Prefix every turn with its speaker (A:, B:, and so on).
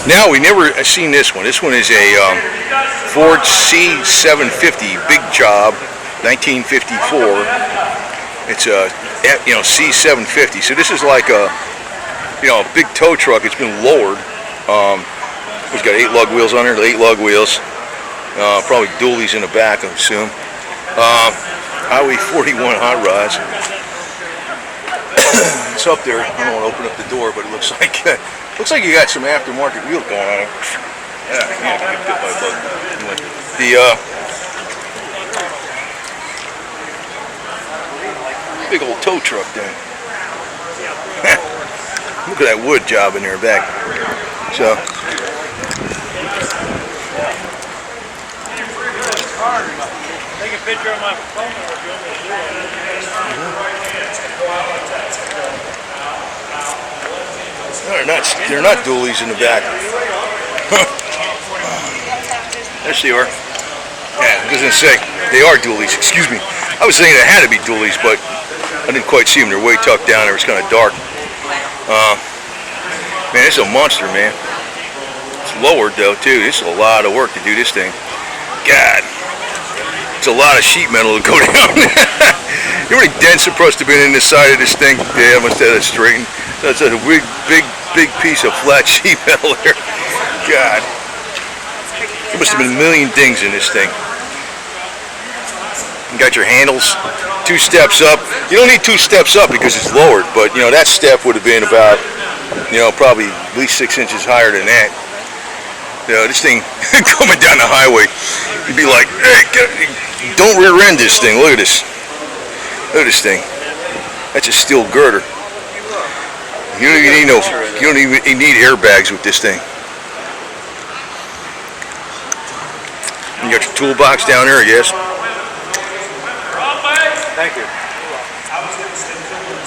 A: Now, we never seen this one. This one is a Ford C750, big job, 1954. It's a C750. So this is like a a big tow truck. It's been lowered. It's got 8 lug wheels on there. 8 lug wheels. Probably dualies in the back, I assume. Highway 41 hot rods. It's up there. I don't want to open up the door, but it looks like you got some aftermarket wheel going on. Yeah, get bit by a bug. The big old tow truck thing. Look at that wood job in there back. So.
B: Take a picture of my phone number if you want me to do
A: it. They're not dualies in the back. There they are. Yeah, it doesn't say. They are dualies. Excuse me. I was thinking it had to be dualies, but I didn't quite see them. They're way tucked down there. It's kind of dark. Man, it's a monster, man. It's lowered though too. It's a lot of work to do this thing. God, it's a lot of sheet metal to go down. You know how many dents supposed to have been in the side of this thing? Yeah, I must have that straightened. That's a big piece of flat sheet metal there. God, there must have been a million dings in this thing. You got your handles 2 steps up. You don't need 2 steps up because it's lowered, but that step would have been about probably at least 6 inches higher than that. This thing coming down the highway, you'd be like, hey, don't rear end this thing. Look at this. Look at this thing. That's a steel girder. You don't even need airbags with this thing. You got your toolbox down there, I guess.
B: Thank you.